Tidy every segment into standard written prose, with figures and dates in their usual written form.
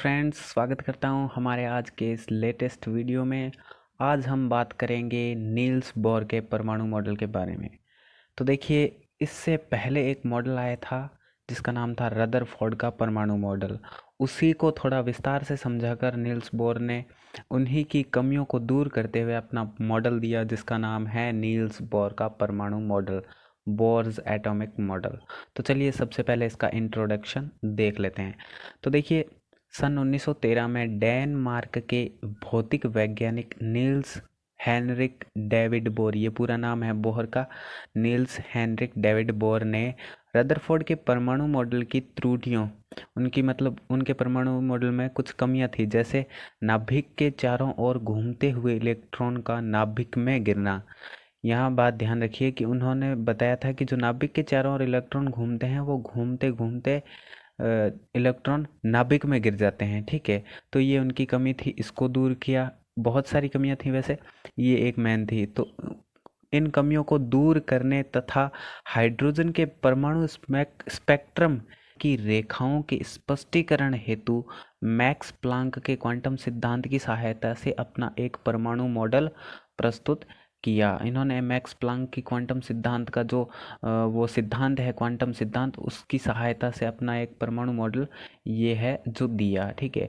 Friends, स्वागत करता हूं हमारे आज के इस लेटेस्ट वीडियो में। आज हम बात करेंगे नील्स बोर के परमाणु मॉडल के बारे में। तो देखिए, इससे पहले एक मॉडल आया था जिसका नाम था रदरफोर्ड का परमाणु मॉडल। उसी को थोड़ा विस्तार से समझाकर नील्स बोर ने उन्हीं की कमियों को दूर करते हुए अपना मॉडल दिया जिसका नाम है नील्स बोर का परमाणु मॉडल, बोर्स एटॉमिक मॉडल। तो चलिए सबसे पहले इसका इंट्रोडक्शन देख लेते हैं। तो देखिए, सन 1913 में डेनमार्क के भौतिक वैज्ञानिक नील्स हेनरिक डेविड बोर, ये पूरा नाम है बोहर का, नील्स हेनरिक डेविड बोर ने रदरफोर्ड के परमाणु मॉडल की त्रुटियों, उनके परमाणु मॉडल में कुछ कमियां थी, जैसे नाभिक के चारों ओर घूमते हुए इलेक्ट्रॉन का नाभिक में गिरना। यहाँ बात ध्यान रखिए कि उन्होंने बताया था कि जो नाभिक के चारों ओर इलेक्ट्रॉन घूमते हैं वो घूमते घूमते इलेक्ट्रॉन नाभिक में गिर जाते हैं। ठीक है, तो ये उनकी कमी थी, इसको दूर किया। बहुत सारी कमियां थी वैसे, ये एक मेन थी। तो इन कमियों को दूर करने तथा हाइड्रोजन के परमाणु स्पेक्ट्रम की रेखाओं के स्पष्टीकरण हेतु मैक्स प्लांक के क्वांटम सिद्धांत की सहायता से अपना एक परमाणु मॉडल प्रस्तुत किया। इन्होंने मैक्स प्लांक की क्वांटम सिद्धांत का जो वो सिद्धांत है, क्वांटम सिद्धांत, उसकी सहायता से अपना एक परमाणु मॉडल ये है जो दिया। ठीक है,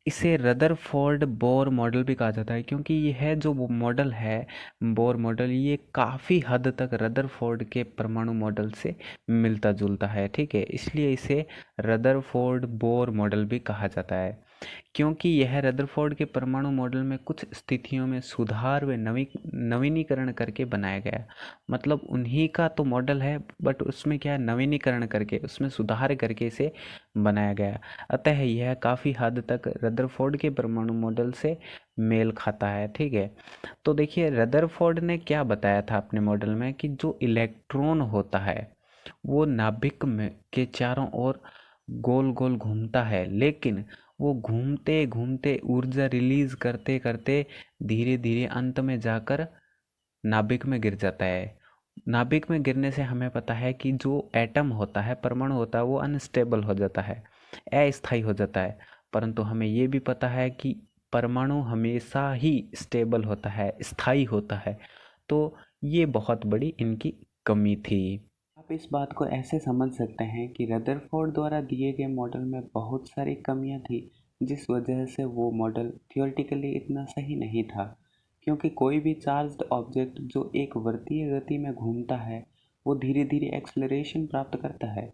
इसे रदरफोर्ड बोर मॉडल भी कहा जाता है क्योंकि यह जो मॉडल है, बोर मॉडल, ये काफ़ी हद तक रदरफोर्ड के परमाणु मॉडल से मिलता जुलता है। ठीक है, इसलिए इसे रदरफोर्ड बोर मॉडल भी कहा जाता है क्योंकि यह रदरफोर्ड के परमाणु मॉडल में कुछ स्थितियों में सुधार व नवीनीकरण करके बनाया गया। मतलब उन्हीं का तो मॉडल है, बट उसमें क्या है, नवीनीकरण करके, उसमें सुधार करके इसे बनाया गया। अतः यह काफ़ी हद तक रदरफोर्ड के परमाणु मॉडल से मेल खाता है। ठीक है, तो देखिए रदरफोर्ड ने क्या बताया था अपने मॉडल में कि जो इलेक्ट्रॉन होता है वो नाभिक में के चारों ओर गोल गोल घूमता है, लेकिन वो घूमते घूमते ऊर्जा रिलीज करते करते धीरे धीरे अंत में जाकर नाभिक में गिर जाता है। नाभिक में गिरने से हमें पता है कि जो एटम होता है, परमाणु होता है, वो अनस्टेबल हो जाता है, अस्थायी हो जाता है। परंतु हमें ये भी पता है कि परमाणु हमेशा ही स्टेबल होता है, स्थायी होता है। तो ये बहुत बड़ी इनकी कमी थी। आप इस बात को ऐसे समझ सकते हैं कि रदरफोर्ड द्वारा दिए गए मॉडल में बहुत सारी कमियां थी, जिस वजह से वो मॉडल थियोरेटिकली इतना सही नहीं था। क्योंकि कोई भी चार्ज्ड ऑब्जेक्ट जो एक वृत्तीय गति में घूमता है वो धीरे धीरे एक्सेलरेशन प्राप्त करता है।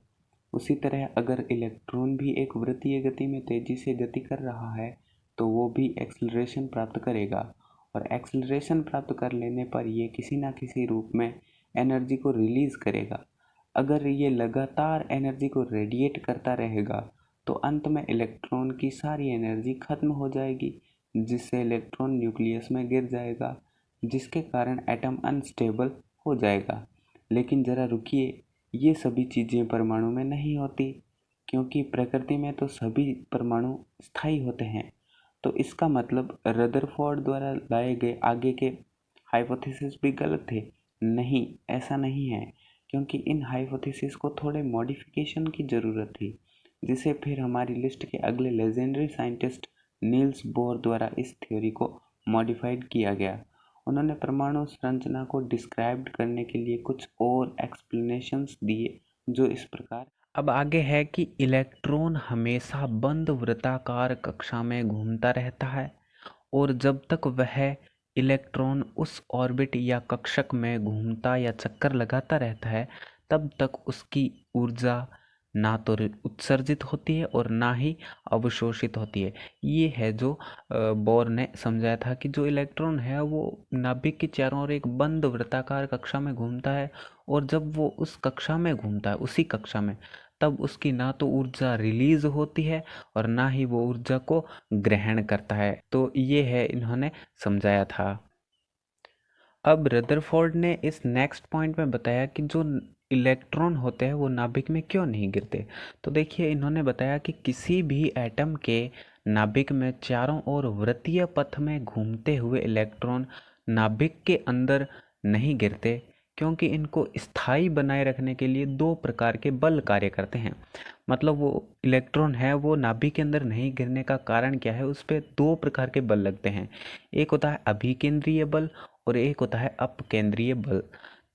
उसी तरह अगर इलेक्ट्रॉन भी एक वृत्तीय गति में तेजी से गति कर रहा है तो वो भी एक्सेलरेशन प्राप्त करेगा, और एक्सेलरेशन प्राप्त कर लेने पर ये किसी ना किसी रूप में एनर्जी को रिलीज करेगा। अगर ये लगातार एनर्जी को रेडिएट करता रहेगा तो अंत में इलेक्ट्रॉन की सारी एनर्जी खत्म हो जाएगी, जिससे इलेक्ट्रॉन न्यूक्लियस में गिर जाएगा, जिसके कारण एटम अनस्टेबल हो जाएगा। लेकिन ज़रा रुकिए, ये सभी चीज़ें परमाणु में नहीं होती, क्योंकि प्रकृति में तो सभी परमाणु स्थायी होते हैं। तो इसका मतलब रदरफोर्ड द्वारा लाए गए आगे के हाइपोथेसिस भी गलत थे? नहीं, ऐसा नहीं है, क्योंकि इन हाइपोथेसिस को थोड़े मॉडिफिकेशन की ज़रूरत थी, जिसे फिर हमारी लिस्ट के अगले लेजेंडरी साइंटिस्ट नील्स बोर द्वारा इस थ्योरी को मॉडिफाइड किया गया। उन्होंने परमाणु संरचना को डिस्क्राइब करने के लिए कुछ और एक्सप्लेनेशंस दिए, जो इस प्रकार। अब आगे है कि इलेक्ट्रॉन हमेशा बंद वृत्ताकार कक्षा में घूमता रहता है, और जब तक वह इलेक्ट्रॉन उस ऑर्बिट या कक्षक में घूमता या चक्कर लगाता रहता है, तब तक उसकी ऊर्जा ना तो उत्सर्जित होती है और ना ही अवशोषित होती है। ये है जो बोर ने समझाया था कि जो इलेक्ट्रॉन है वो नाभिक के चारों ओर एक बंद वृत्ताकार कक्षा में घूमता है, और जब वो उस कक्षा में घूमता है, उसी कक्षा में, तब उसकी ना तो ऊर्जा रिलीज होती है और ना ही वो ऊर्जा को ग्रहण करता है। तो ये है इन्होंने समझाया था। अब रदरफोर्ड ने इस नेक्स्ट पॉइंट में बताया कि जो इलेक्ट्रॉन होते हैं वो नाभिक में क्यों नहीं गिरते। तो देखिए, इन्होंने बताया कि किसी भी एटम के नाभिक में चारों ओर वृत्तीय पथ में घूमते हुए इलेक्ट्रॉन नाभिक के अंदर नहीं गिरते, क्योंकि इनको स्थायी बनाए रखने के लिए दो प्रकार के बल कार्य करते हैं। मतलब वो इलेक्ट्रॉन है वो नाभिक के अंदर नहीं गिरने का कारण क्या है, उस पर दो प्रकार के बल लगते हैं। एक होता है अभिकेंद्रीय बल और एक होता है अपकेंद्रीय बल।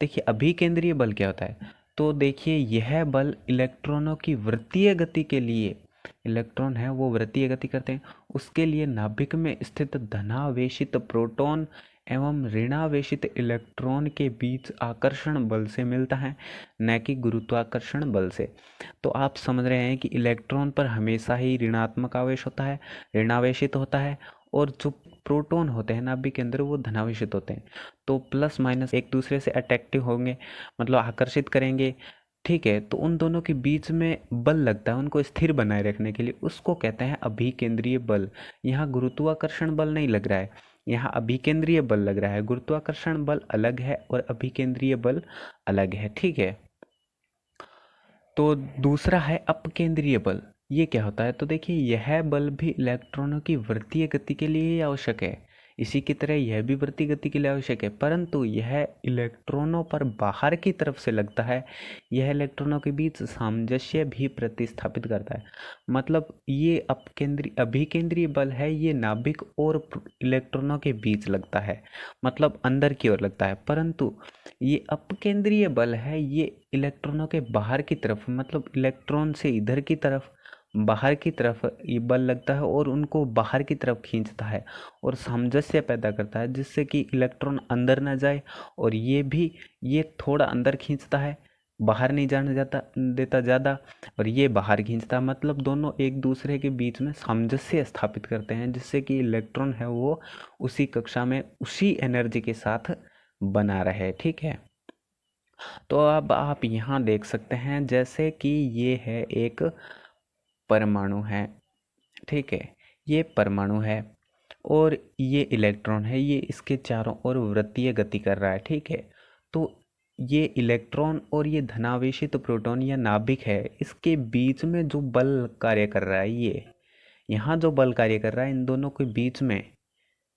देखिए अभिकेंद्रीय बल क्या होता है, तो देखिए यह बल इलेक्ट्रॉनों की वृत्तीय गति के लिए, इलेक्ट्रॉन है वो वृत्तीय गति करते हैं, उसके लिए नाभिक में स्थित धनावेशित प्रोटॉन एवं ऋणावेशित इलेक्ट्रॉन के बीच आकर्षण बल से मिलता है, न कि गुरुत्वाकर्षण बल से। तो आप समझ रहे हैं कि इलेक्ट्रॉन पर हमेशा ही ऋणात्मक आवेश होता है, ऋणावेशित होता है, और जो प्रोटॉन होते हैं नाभिक के अंदर वो धनावेशित होते हैं। तो प्लस माइनस एक दूसरे से अट्रैक्टिव होंगे, मतलब आकर्षित करेंगे, ठीक है। तो उन दोनों के बीच में बल लगता है उनको स्थिर बनाए रखने के लिए, उसको कहते हैं अभिकेंद्रीय बल। यहाँ गुरुत्वाकर्षण बल नहीं लग रहा है, यहाँ अभिकेंद्रीय बल लग रहा है। गुरुत्वाकर्षण बल अलग है और अभिकेंद्रीय बल अलग है, ठीक है। तो दूसरा है अपकेंद्रीय बल। ये क्या होता है, तो देखिए यह बल भी इलेक्ट्रॉनों की वृत्तीय गति के लिए ही आवश्यक है, इसी की तरह यह भी वृत्तीय गति के लिए आवश्यक है, परंतु यह इलेक्ट्रॉनों पर बाहर की तरफ से लगता है। यह इलेक्ट्रॉनों के बीच सामंजस्य भी प्रतिस्थापित करता है। मतलब ये अभिकेंद्रीय बल है, ये नाभिक और इलेक्ट्रॉनों के बीच लगता है, मतलब अंदर की ओर लगता है। परंतु ये अपकेंद्रीय बल है, ये इलेक्ट्रॉनों के बाहर की तरफ, मतलब इलेक्ट्रॉन से इधर की तरफ, बाहर की तरफ ये बल लगता है और उनको बाहर की तरफ खींचता है और सामंजस्य पैदा करता है, जिससे कि इलेक्ट्रॉन अंदर ना जाए और ये थोड़ा अंदर खींचता है, बाहर नहीं जाने देता ज़्यादा, और ये बाहर खींचता है। मतलब दोनों एक दूसरे के बीच में सामंजस्य स्थापित करते हैं, जिससे कि इलेक्ट्रॉन है वो उसी कक्षा में उसी एनर्जी के साथ बना रहे, ठीक है। तो अब आप यहाँ देख सकते हैं जैसे कि ये है एक परमाणु है, ठीक है, ये परमाणु है और ये इलेक्ट्रॉन है, ये इसके चारों ओर वृत्तीय गति कर रहा है, ठीक है। तो ये इलेक्ट्रॉन और ये धनावेशित प्रोटॉन या नाभिक है, इसके बीच में जो बल कार्य कर रहा है, ये यहाँ जो बल कार्य कर रहा है इन दोनों के बीच में,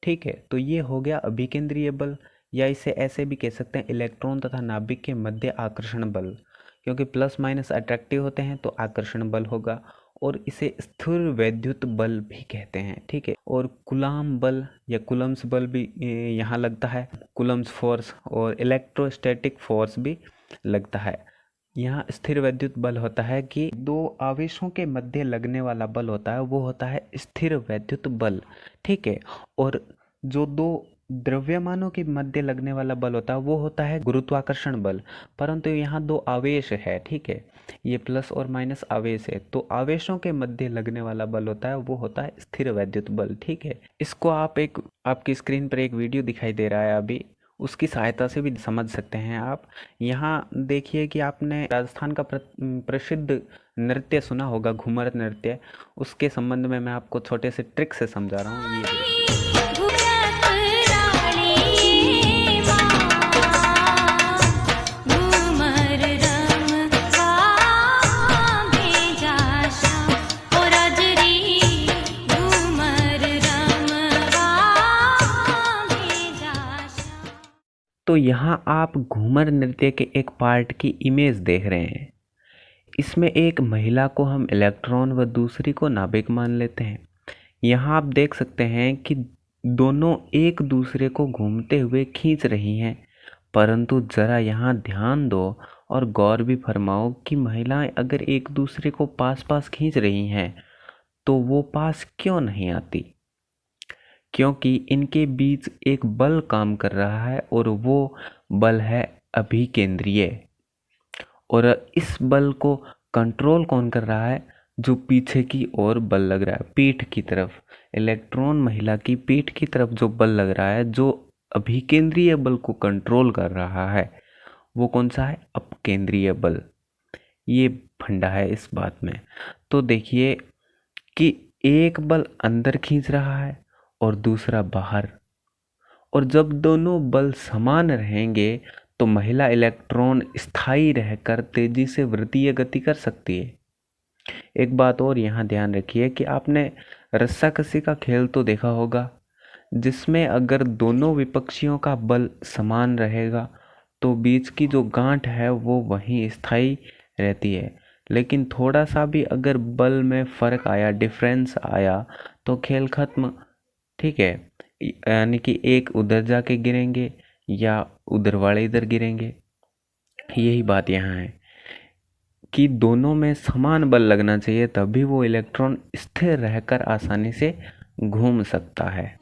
ठीक है। तो ये हो गया अभिकेंद्रीय बल, या इसे ऐसे भी कह सकते हैं इलेक्ट्रॉन तथा नाभिक के मध्य आकर्षण बल, क्योंकि प्लस माइनस अट्रैक्टिव होते हैं तो आकर्षण बल होगा। और इसे स्थिर वैद्युत बल भी कहते हैं, ठीक है। और कूलाम बल या कूलम्स बल भी यहाँ लगता है, कूलम्स फोर्स, और इलेक्ट्रोस्टैटिक फोर्स भी लगता है। यहाँ स्थिर वैद्युत बल होता है कि दो आवेशों के मध्य लगने वाला बल होता है, वो होता है स्थिर वैद्युत बल, ठीक है। और जो दो द्रव्यमानों के मध्य लगने वाला बल होता है वो होता है गुरुत्वाकर्षण बल। परंतु यहाँ दो आवेश है, ठीक है, ये प्लस और माइनस आवेश है, तो आवेशों के मध्य लगने वाला बल होता है वो होता है स्थिर वैद्युत बल, ठीक है। इसको आप आपकी स्क्रीन पर एक वीडियो दिखाई दे रहा है अभी, उसकी सहायता से भी समझ सकते हैं आप। यहाँ देखिए कि आपने राजस्थान का प्रसिद्ध नृत्य सुना होगा, घूमर नृत्य, उसके संबंध में मैं आपको छोटे से ट्रिक से समझा रहा हूँ। ये तो यहाँ आप घूमर नृत्य के एक पार्ट की इमेज देख रहे हैं। इसमें एक महिला को हम इलेक्ट्रॉन व दूसरी को नाभिक मान लेते हैं। यहाँ आप देख सकते हैं कि दोनों एक दूसरे को घूमते हुए खींच रही हैं, परंतु ज़रा यहाँ ध्यान दो और गौर भी फरमाओ कि महिलाएं अगर एक दूसरे को पास पास खींच रही हैं तो वो पास क्यों नहीं आती, क्योंकि इनके बीच एक बल काम कर रहा है और वो बल है अभिकेंद्रीय। और इस बल को कंट्रोल कौन कर रहा है, जो पीछे की ओर बल लग रहा है, पीठ की तरफ, इलेक्ट्रॉन महिला की पीठ की तरफ जो बल लग रहा है, जो अभिकेंद्रीय बल को कंट्रोल कर रहा है, वो कौन सा है, अपकेंद्रीय बल। ये फंडा है इस बात में। तो देखिए कि एक बल अंदर खींच रहा है और दूसरा बाहर, और जब दोनों बल समान रहेंगे तो महिला इलेक्ट्रॉन स्थायी रहकर तेजी से वृत्तीय गति कर सकती है। एक बात और यहाँ ध्यान रखिए कि आपने रस्साकसी का खेल तो देखा होगा, जिसमें अगर दोनों विपक्षियों का बल समान रहेगा तो बीच की जो गांठ है वो वहीं स्थायी रहती है। लेकिन थोड़ा सा भी अगर बल में फ़र्क आया, डिफरेंस आया, तो खेल खत्म। ठीक है, यानी कि एक उधर जाके गिरेंगे या उधर वाले इधर गिरेंगे। यही बात यहाँ है कि दोनों में समान बल लगना चाहिए, तभी वो इलेक्ट्रॉन स्थिर रहकर आसानी से घूम सकता है।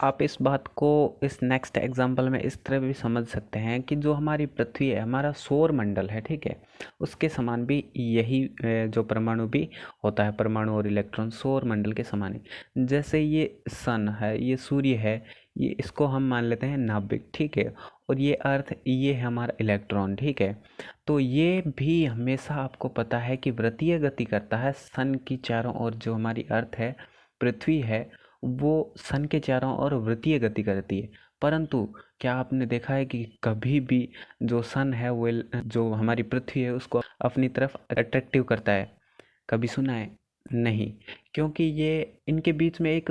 आप इस बात को इस नेक्स्ट एग्जांपल में इस तरह भी समझ सकते हैं कि जो हमारी पृथ्वी है, हमारा सौर मंडल है, ठीक है, उसके समान भी यही जो परमाणु भी होता है, परमाणु और इलेक्ट्रॉन सौर मंडल के समान ही। जैसे ये सन है, ये सूर्य है, ये इसको हम मान लेते हैं नाभिक, ठीक है, और ये अर्थ, ये है हमारा इलेक्ट्रॉन, ठीक है। तो ये भी हमेशा आपको पता है कि वृत्तीय गति करता है सन की चारों ओर। जो हमारी अर्थ है, पृथ्वी है, वो सन के चारों ओर वृत्तीय गति करती है। परंतु क्या आपने देखा है कि कभी भी जो सन है वो जो हमारी पृथ्वी है उसको अपनी तरफ अट्रैक्टिव करता है? कभी सुना है? नहीं। क्योंकि ये इनके बीच में एक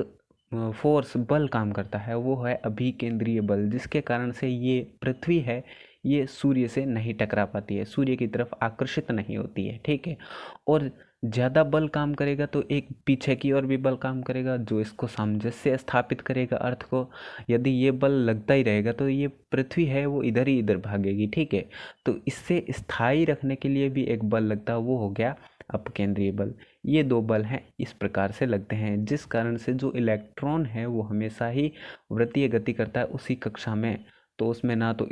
फोर्स, बल काम करता है, वो है अभिकेंद्रीय बल, जिसके कारण से ये पृथ्वी है, ये सूर्य से नहीं टकरा पाती है, सूर्य की तरफ आकर्षित नहीं होती है, ठीक है। और ज़्यादा बल काम करेगा तो एक पीछे की ओर भी बल काम करेगा, जो इसको सामंजस्य स्थापित करेगा अर्थ को। यदि ये बल लगता ही रहेगा तो ये पृथ्वी है वो इधर ही इधर भागेगी, ठीक है। तो इससे स्थायी रखने के लिए भी एक बल लगता है, वो हो गया अपकेंद्रीय बल। ये दो बल हैं, इस प्रकार से लगते हैं, जिस कारण से जो इलेक्ट्रॉन है वो हमेशा ही वृत्तीय गति करता है उसी कक्षा में। तो उसमें ना तो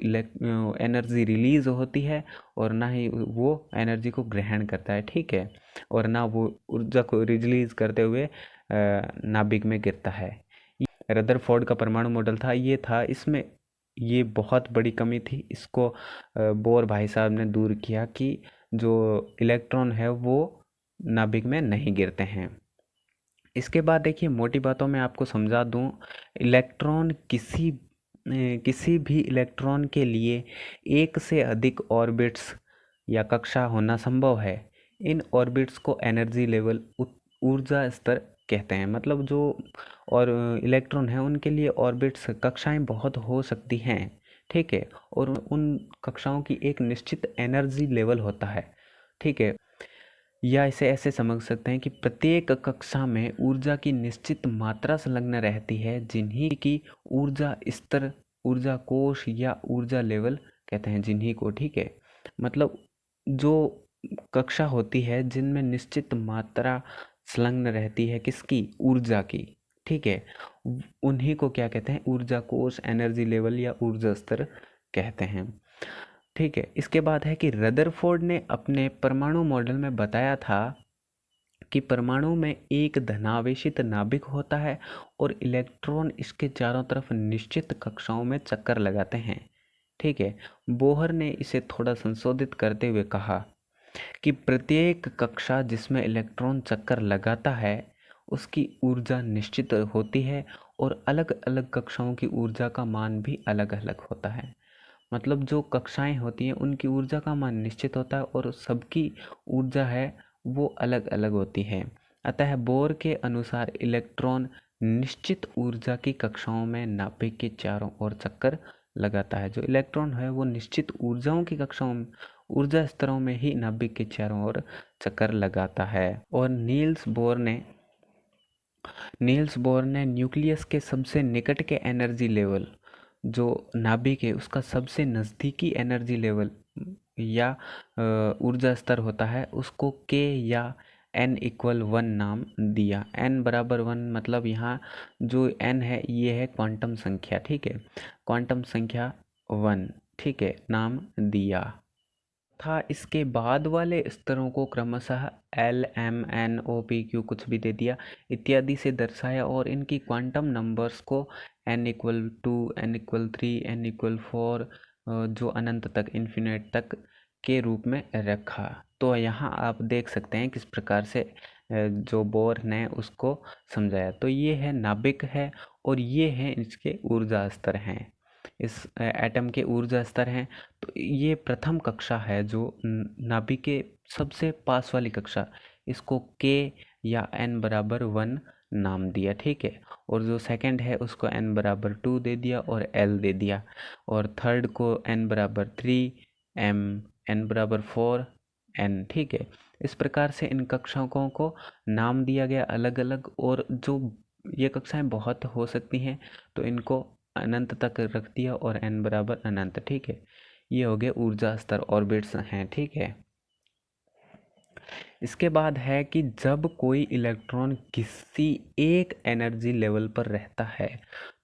एनर्जी रिलीज होती है और ना ही वो एनर्जी को ग्रहण करता है, ठीक है, और ना वो ऊर्जा को रिलीज करते हुए नाभिक में गिरता है। रदरफोर्ड का परमाणु मॉडल था, ये था, इसमें ये बहुत बड़ी कमी थी। इसको बोर भाई साहब ने दूर किया कि जो इलेक्ट्रॉन है वो नाभिक में नहीं गिरते हैं। इसके बाद देखिए, मोटी बातों में आपको समझा दूं, इलेक्ट्रॉन किसी भी इलेक्ट्रॉन के लिए एक से अधिक ऑर्बिट्स या कक्षा होना संभव है। इन ऑर्बिट्स को एनर्जी लेवल, ऊर्जा स्तर कहते हैं। मतलब जो और इलेक्ट्रॉन है उनके लिए ऑर्बिट्स, कक्षाएं बहुत हो सकती हैं, ठीक है, और उन कक्षाओं की एक निश्चित एनर्जी लेवल होता है, ठीक है। या इसे ऐसे समझ सकते हैं कि प्रत्येक कक्षा में ऊर्जा की निश्चित मात्रा संलग्न रहती है, जिन्हीं की ऊर्जा स्तर, ऊर्जा कोश या ऊर्जा लेवल कहते हैं, जिन्हीं को, ठीक है। मतलब जो कक्षा होती है जिनमें निश्चित मात्रा संलग्न रहती है, किसकी? ऊर्जा की, ठीक है, उन्हीं को क्या कहते हैं? ऊर्जा कोश, एनर्जी लेवल या ऊर्जा स्तर कहते हैं, ठीक है। इसके बाद है कि रदरफोर्ड ने अपने परमाणु मॉडल में बताया था कि परमाणु में एक धनावेशित नाभिक होता है और इलेक्ट्रॉन इसके चारों तरफ निश्चित कक्षाओं में चक्कर लगाते हैं, ठीक है। बोहर ने इसे थोड़ा संशोधित करते हुए कहा कि प्रत्येक कक्षा जिसमें इलेक्ट्रॉन चक्कर लगाता है उसकी ऊर्जा निश्चित होती है और अलग अलग कक्षाओं की ऊर्जा का मान भी अलग अलग होता है। मतलब जो कक्षाएं होती हैं उनकी ऊर्जा का मान निश्चित होता है और सबकी ऊर्जा है वो अलग अलग होती है। अतः बोर के अनुसार इलेक्ट्रॉन निश्चित ऊर्जा की कक्षाओं में नाभिक के चारों ओर चक्कर लगाता है। जो इलेक्ट्रॉन है वो निश्चित ऊर्जाओं की कक्षाओं में, ऊर्जा स्तरों में ही नाभिक के चारों ओर चक्कर लगाता है। और नील्स बोर ने न्यूक्लियस के सबसे निकट के एनर्जी लेवल, जो नाभिक है उसका सबसे नज़दीकी एनर्जी लेवल या ऊर्जा स्तर होता है, उसको के या n=1 नाम दिया। n=1 मतलब यहाँ जो n है ये है क्वांटम संख्या, ठीक है, क्वांटम संख्या 1, ठीक है, नाम दिया था। इसके बाद वाले स्तरों को क्रमशः L, M, N, O, P, Q कुछ भी दे दिया इत्यादि से दर्शाया और इनकी क्वांटम नंबर्स को n=2, n=3, n=4 जो अनंत तक, इन्फिनिट तक के रूप में रखा। तो यहाँ आप देख सकते हैं किस प्रकार से जो बोर ने उसको समझाया। तो ये है नाभिक है और ये है इसके ऊर्जा स्तर हैं, इस एटम के ऊर्जा स्तर हैं। तो ये प्रथम कक्षा है जो नाभिक के सबसे पास वाली कक्षा, इसको के या n=1 नाम दिया, ठीक है। और जो सेकंड है उसको n बराबर 2 दे दिया और l दे दिया, और थर्ड को n बराबर 3, n बराबर 4, n। ठीक है, इस प्रकार से इन कक्षाओं को नाम दिया गया अलग अलग, और जो ये कक्षाएं बहुत हो सकती हैं तो इनको अनंत तक रख दिया और n बराबर अनंत। ठीक है, ये हो गए ऊर्जा स्तर, ऑर्बिट्स हैं। ठीक है, इसके बाद है कि जब कोई इलेक्ट्रॉन किसी एक एनर्जी लेवल पर रहता है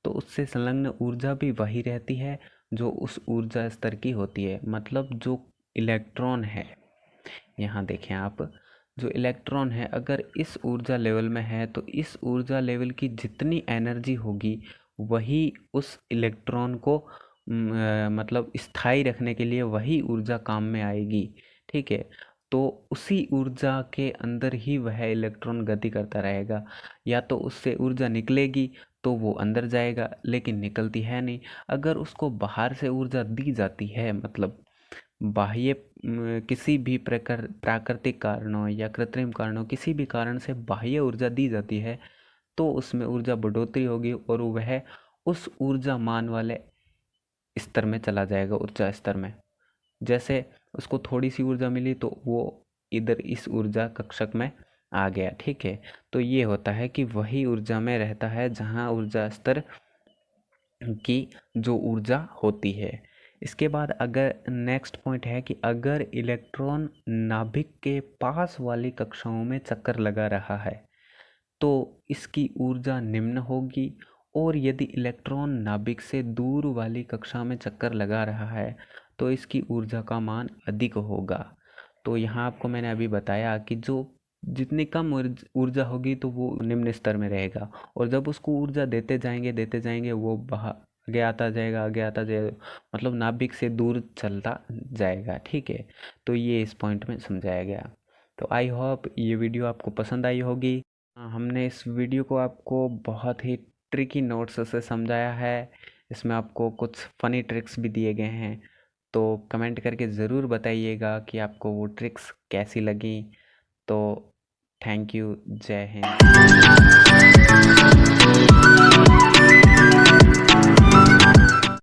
तो उससे संलग्न ऊर्जा भी वही रहती है जो उस ऊर्जा स्तर की होती है। मतलब जो इलेक्ट्रॉन है, यहाँ देखें आप, जो इलेक्ट्रॉन है अगर इस ऊर्जा लेवल में है तो इस ऊर्जा लेवल की जितनी एनर्जी होगी वही उस इलेक्ट्रॉन को मतलब स्थायी रखने के लिए वही ऊर्जा काम में आएगी। ठीक है, तो उसी ऊर्जा के अंदर ही वह इलेक्ट्रॉन गति करता रहेगा। या तो उससे ऊर्जा निकलेगी तो वो अंदर जाएगा, लेकिन निकलती है नहीं। अगर उसको बाहर से ऊर्जा दी जाती है, मतलब बाह्य किसी भी प्रकार प्राकृतिक कारणों या कृत्रिम कारणों, किसी भी कारण से बाह्य ऊर्जा दी जाती है, तो उसमें ऊर्जा बढ़ोतरी होगी और वह उस ऊर्जा मान वाले स्तर में चला जाएगा, ऊर्जा स्तर में। जैसे उसको थोड़ी सी ऊर्जा मिली तो वो इधर इस ऊर्जा कक्षक में आ गया। ठीक है, तो ये होता है कि वही ऊर्जा में रहता है जहाँ ऊर्जा स्तर की जो ऊर्जा होती है। इसके बाद अगर नेक्स्ट पॉइंट है कि अगर इलेक्ट्रॉन नाभिक के पास वाली कक्षाओं में चक्कर लगा रहा है तो इसकी ऊर्जा निम्न होगी, और यदि इलेक्ट्रॉन नाभिक से दूर वाली कक्षा में चक्कर लगा रहा है तो इसकी ऊर्जा का मान अधिक होगा। तो यहाँ आपको मैंने अभी बताया कि जो जितनी कम ऊर्जा होगी तो वो निम्न स्तर में रहेगा, और जब उसको ऊर्जा देते जाएंगे वो आगे आता जाएगा, आगे आता जाएगा, मतलब नाभिक से दूर चलता जाएगा। ठीक है, तो ये इस पॉइंट में समझाया गया। तो आई होप ये वीडियो आपको पसंद आई होगी। हमने इस वीडियो को आपको बहुत ही ट्रिकी नोट्स से समझाया है। इसमें आपको कुछ फ़नी ट्रिक्स भी दिए गए हैं, तो कमेंट करके ज़रूर बताइएगा कि आपको वो ट्रिक्स कैसी लगी। तो थैंक यू, जय हिंद।